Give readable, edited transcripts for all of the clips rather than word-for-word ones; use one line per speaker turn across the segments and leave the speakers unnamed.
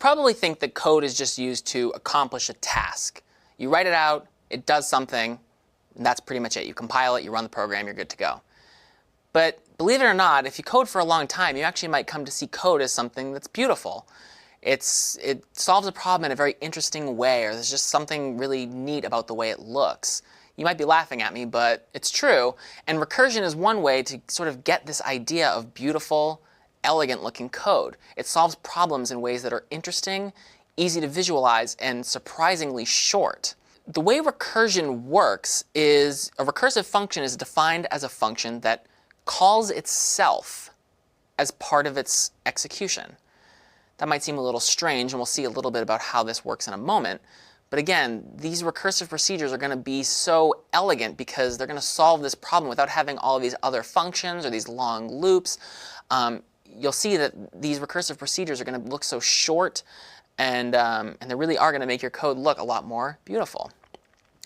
probably think that code is just used to accomplish a task. You write it out, it does something, and that's pretty much it. You compile it, you run the program, you're good to go. But believe it or not, if you code for a long time, you actually might come to see code as something that's beautiful. It solves a problem in a very interesting way, or there's just something really neat about the way it looks. You might be laughing at me, but it's true. And recursion is one way to sort of get this idea of beautiful, elegant-looking code. It solves problems in ways that are interesting, easy to visualize, and surprisingly short. The way recursion works is a recursive function is defined as a function that calls itself as part of its execution. That might seem a little strange, and we'll see a little bit about how this works in a moment. But again, these recursive procedures are going to be so elegant because they're going to solve this problem without having all of these other functions or these long loops. You'll see that these recursive procedures are going to look so short, and they really are going to make your code look a lot more beautiful.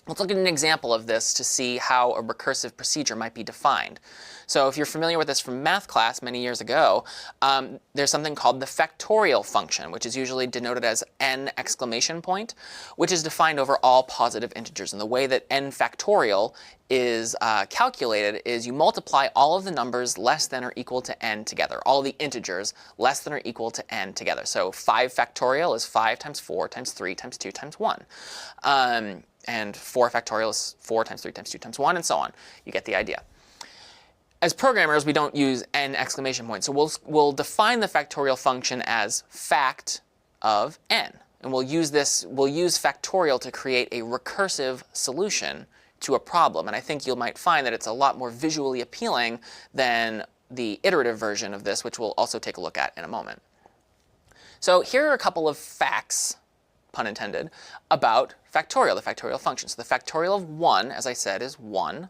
Let's look at an example of this to see how a recursive procedure might be defined. So if you're familiar with this from math class many years ago, there's something called the factorial function, which is usually denoted as n exclamation point, which is defined over all positive integers. And the way that n factorial is calculated is you multiply all of the numbers less than or equal to n together, all the integers less than or equal to n together. So 5 factorial is 5 times 4 times 3 times 2 times 1. And 4 factorial is 4 times 3 times 2 times 1, and so on. You get the idea. As programmers, we don't use n exclamation points. So we'll define the factorial function as fact of n. And we'll use factorial to create a recursive solution to a problem. And I think you might find that it's a lot more visually appealing than the iterative version of this, which we'll also take a look at in a moment. So here are a couple of facts, pun intended, about factorial, the factorial function. So the factorial of 1, as I said, is 1.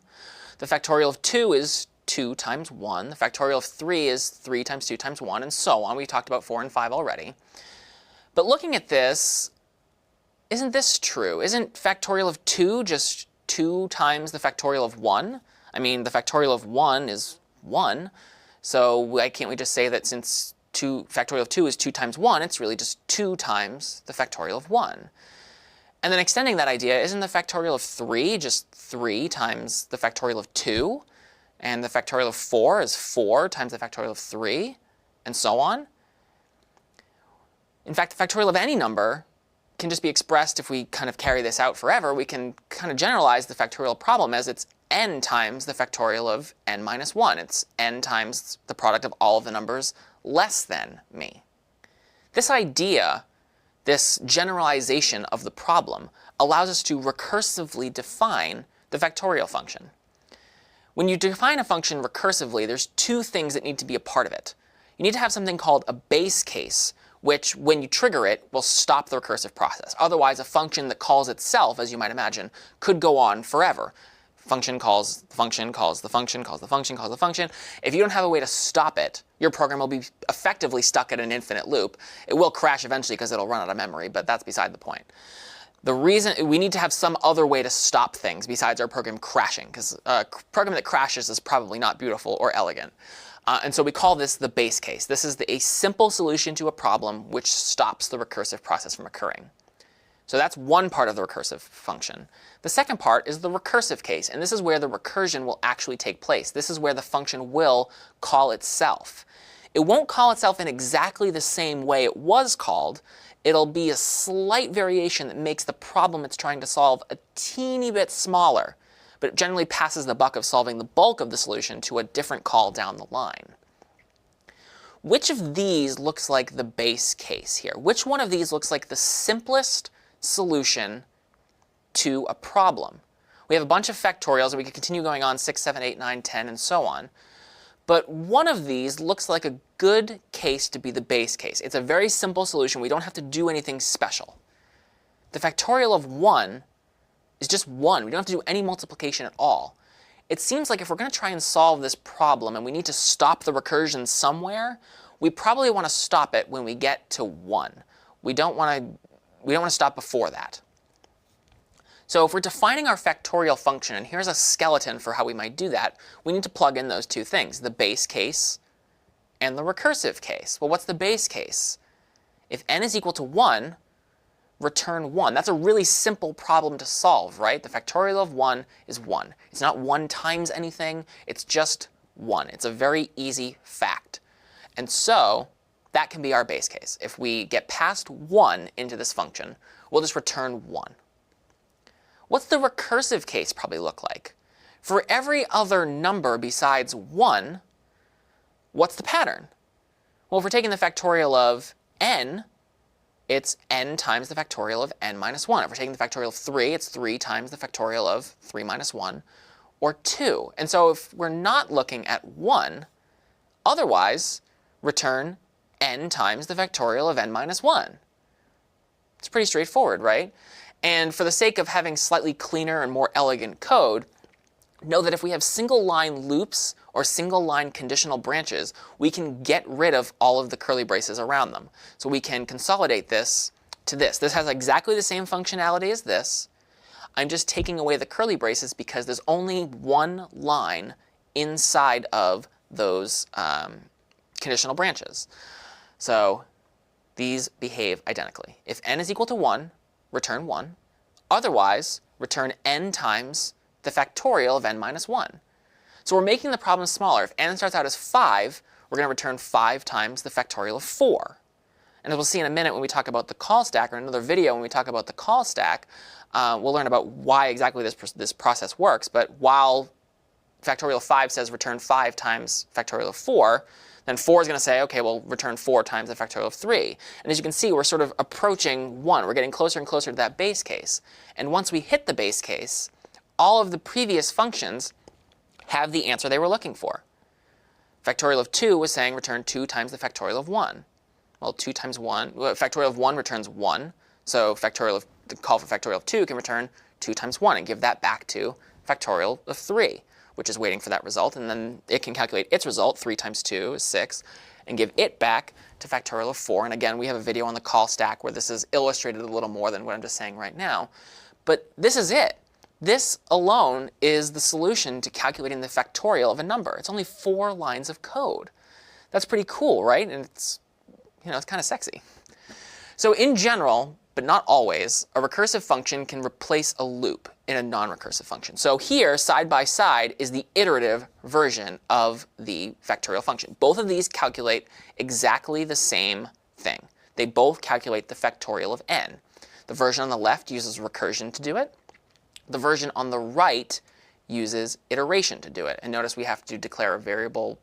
The factorial of 2 is 2 times 1. The factorial of 3 is 3 times 2 times 1, and so on. We talked about 4 and 5 already. But looking at this, isn't this true? Isn't factorial of 2 just 2 times the factorial of 1? I mean, the factorial of 1 is 1. So why can't we just say that since factorial of 2 is 2 times 1, it's really just 2 times the factorial of 1. And then extending that idea, isn't the factorial of 3 just 3 times the factorial of 2? And the factorial of 4 is 4 times the factorial of 3, and so on? In fact, the factorial of any number can just be expressed, if we kind of carry this out forever, we can kind of generalize the factorial problem as it's n times the factorial of n minus 1. It's n times the product of all of the numbers less than me. This idea, this generalization of the problem, allows us to recursively define the factorial function. When you define a function recursively, there's two things that need to be a part of it. You need to have something called a base case, which, when you trigger it, will stop the recursive process. Otherwise, a function that calls itself, as you might imagine, could go on forever. Function calls the function, calls the function, calls the function, calls the function. If you don't have a way to stop it, your program will be effectively stuck in an infinite loop. It will crash eventually because it'll run out of memory, but that's beside the point. The reason we need to have some other way to stop things besides our program crashing, because a program that crashes is probably not beautiful or elegant. And so we call this the base case. This is a simple solution to a problem which stops the recursive process from occurring. So that's one part of the recursive function. The second part is the recursive case, and this is where the recursion will actually take place. This is where the function will call itself. It won't call itself in exactly the same way it was called. It'll be a slight variation that makes the problem it's trying to solve a teeny bit smaller, but it generally passes the buck of solving the bulk of the solution to a different call down the line. Which of these looks like the base case here? Which one of these looks like the simplest solution to a problem? We have a bunch of factorials, and we could continue going on 6, 7, 8, 9, 10, and so on. But one of these looks like a good case to be the base case. It's a very simple solution. We don't have to do anything special. The factorial of 1 is just 1. We don't have to do any multiplication at all. It seems like if we're going to try and solve this problem and we need to stop the recursion somewhere, we probably want to stop it when we get to 1. We don't want to stop before that. So if we're defining our factorial function, and here's a skeleton for how we might do that, we need to plug in those two things, the base case and the recursive case. Well, what's the base case? if n is equal to 1, return 1. That's a really simple problem to solve, right? The factorial of 1 is 1. It's not 1 times anything. It's just 1. It's a very easy fact. And so that can be our base case. If we get past 1 into this function, we'll just return 1. What's the recursive case probably look like? For every other number besides 1, what's the pattern? Well, if we're taking the factorial of n, it's n times the factorial of n minus 1. If we're taking the factorial of 3, it's 3 times the factorial of 3 minus 1, or 2. And so if we're not looking at 1, otherwise, return n times the factorial of n minus 1. It's pretty straightforward, right? And for the sake of having slightly cleaner and more elegant code, know that if we have single-line loops or single-line conditional branches, we can get rid of all of the curly braces around them. So we can consolidate this to this. This has exactly the same functionality as this. I'm just taking away the curly braces because there's only one line inside of those conditional branches. So these behave identically. If n is equal to 1, return 1. Otherwise, return n times the factorial of n minus 1. So we're making the problem smaller. If n starts out as 5, we're going to return 5 times the factorial of 4. And as we'll see in a minute when we talk about the call stack, or another video when we talk about the call stack, we'll learn about why exactly this process works. But while factorial of 5 says return 5 times factorial of 4, then 4 is going to say, OK, well, return 4 times the factorial of 3. And as you can see, we're sort of approaching 1. We're getting closer and closer to that base case. And once we hit the base case, all of the previous functions have the answer they were looking for. Factorial of 2 was saying return 2 times the factorial of 1. Well, 2 times 1, factorial of 1 returns 1. So the call for factorial of 2 can return 2 times 1 and give that back to factorial of 3, which is waiting for that result. And then it can calculate its result, 3 times 2 is 6, and give it back to factorial of 4. And again, we have a video on the call stack where this is illustrated a little more than what I'm just saying right now. But this is it. This alone is the solution to calculating the factorial of a number. It's only 4 lines of code. That's pretty cool, right? And it's, it's kind of sexy. So in general, but not always, a recursive function can replace a loop in a non-recursive function. So here, side by side, is the iterative version of the factorial function. Both of these calculate exactly the same thing. They both calculate the factorial of n. The version on the left uses recursion to do it. The version on the right uses iteration to do it. And notice we have to declare a variable,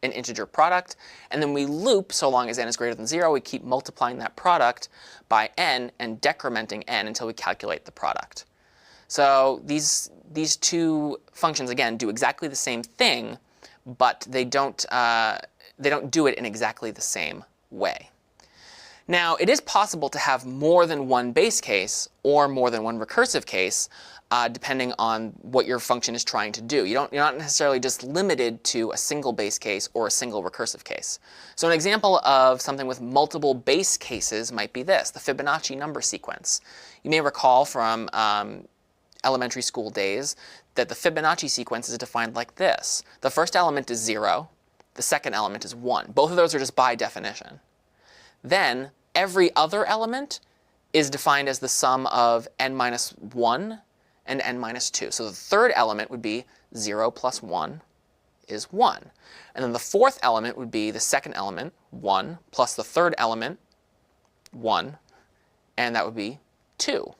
an integer product, and then we loop so long as n is greater than 0. We keep multiplying that product by n and decrementing n until we calculate the product. So these two functions, again, do exactly the same thing, but they don't do it in exactly the same way. Now, it is possible to have more than one base case or more than one recursive case, depending on what your function is trying to do. You're not necessarily just limited to a single base case or a single recursive case. So an example of something with multiple base cases might be this, the Fibonacci number sequence. You may recall from elementary school days that the Fibonacci sequence is defined like this. The first element is 0. The second element is 1. Both of those are just by definition. Then every other element is defined as the sum of n minus 1 and n minus 2. So the third element would be 0 plus 1 is 1. And then the fourth element would be the second element, 1, plus the third element, 1, and that would be 2,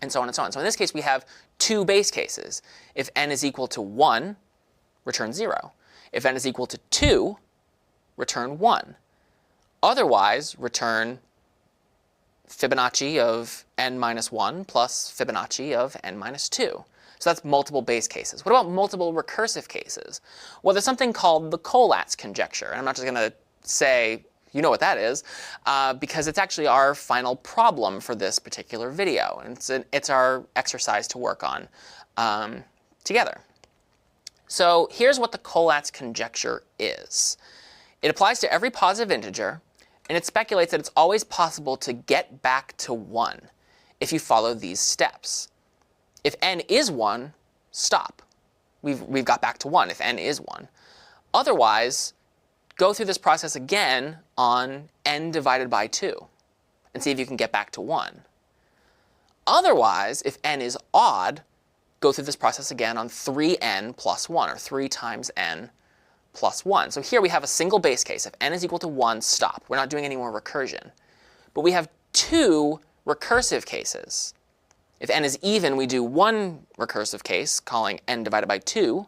and so on and so on. So in this case, we have 2 base cases. If n is equal to 1, return 0. If n is equal to 2, return 1. Otherwise, return Fibonacci of n minus 1 plus Fibonacci of n minus 2. So that's multiple base cases. What about multiple recursive cases? Well, there's something called the Collatz conjecture. And I'm not just going to say, you know what that is, because it's actually our final problem for this particular video. And it's our exercise to work on together. So here's what the Collatz conjecture is. It applies to every positive integer. And it speculates that it's always possible to get back to 1 if you follow these steps. If n is 1, stop. We've got back to 1 if n is 1. Otherwise, go through this process again on n divided by 2 and see if you can get back to 1. Otherwise, if n is odd, go through this process again on 3n plus 1, or 3 times n plus 1. So here we have a single base case. If n is equal to 1, stop. We're not doing any more recursion. But we have 2 recursive cases. If n is even, we do one recursive case, calling n divided by 2.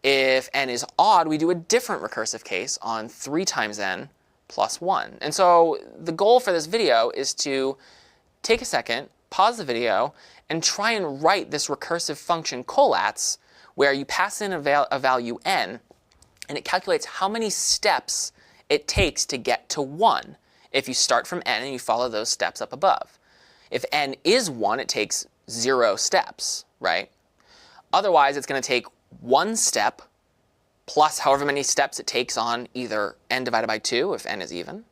If n is odd, we do a different recursive case on 3 times n plus 1. And so the goal for this video is to take a second, pause the video, and try and write this recursive function colats, where you pass in a value n, and it calculates how many steps it takes to get to 1 if you start from n and you follow those steps up above. If n is 1, it takes 0 steps, right? Otherwise, it's going to take 1 step plus however many steps it takes on either n divided by 2 if n is even,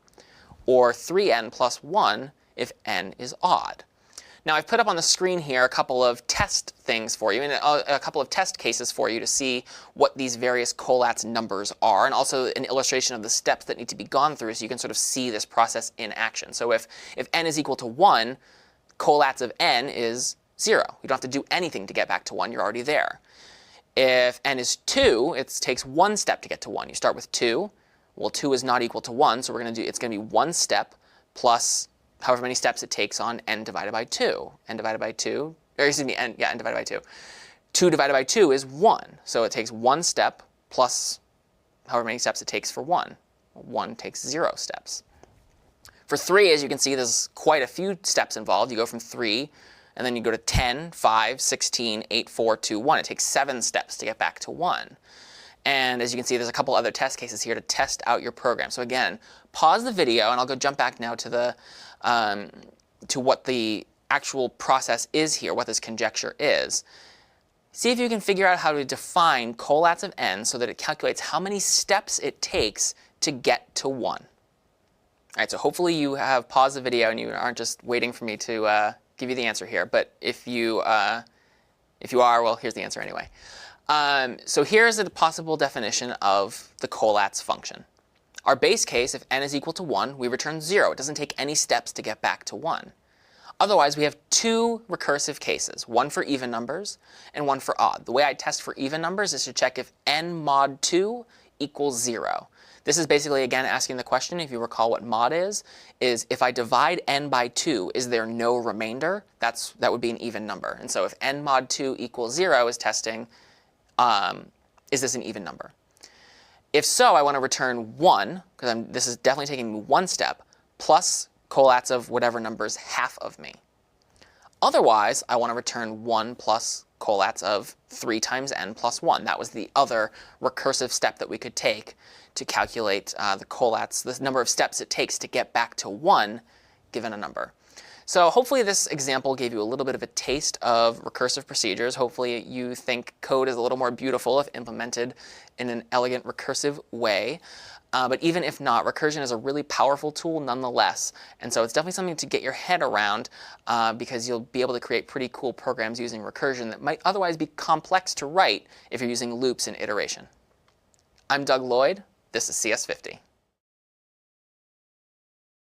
or 3n plus 1 if n is odd. Now, I've put up on the screen here a couple of test things for you, and a couple of test cases for you to see what these various colats numbers are, and also an illustration of the steps that need to be gone through so you can sort of see this process in action. So if n is equal to 1, colats of n is 0. You don't have to do anything to get back to 1. You're already there. If n is 2, it takes 1 step to get to 1. You start with 2. Well, 2 is not equal to 1, so it's going to be 1 step plus however many steps it takes on n divided by 2. n divided by 2, or excuse me, n divided by 2. 2 divided by 2 is 1. So it takes 1 step plus however many steps it takes for 1. 1 takes 0 steps. For 3, as you can see, there's quite a few steps involved. You go from 3, and then you go to 10, 5, 16, 8, 4, 2, 1. It takes 7 steps to get back to 1. And as you can see, there's a couple other test cases here to test out your program. So again, pause the video, and I'll go jump back now to the to what the actual process is here, what this conjecture is. See if you can figure out how to define colats of n so that it calculates how many steps it takes to get to 1. All right, so hopefully you have paused the video and you aren't just waiting for me to give you the answer here. But if you are, well, here's the answer anyway. So here's a possible definition of the colats function. Our base case, if n is equal to 1, we return 0. It doesn't take any steps to get back to 1. Otherwise, we have 2 recursive cases, one for even numbers and one for odd. The way I test for even numbers is to check if n mod 2 equals 0. This is basically, again, asking the question, if you recall what mod is if I divide n by 2, is there no remainder? That would be an even number. And so if n mod 2 equals 0 is testing, is this an even number? If so, I want to return 1, because this is definitely taking me 1 step, plus colats of whatever number is half of me. Otherwise, I want to return 1 plus colats of 3 times n plus 1. That was the other recursive step that we could take to calculate the colats, the number of steps it takes to get back to 1 given a number. So hopefully this example gave you a little bit of a taste of recursive procedures. Hopefully you think code is a little more beautiful if implemented in an elegant recursive way. But even if not, recursion is a really powerful tool nonetheless. And so it's definitely something to get your head around because you'll be able to create pretty cool programs using recursion that might otherwise be complex to write if you're using loops and iteration. I'm Doug Lloyd. This is CS50.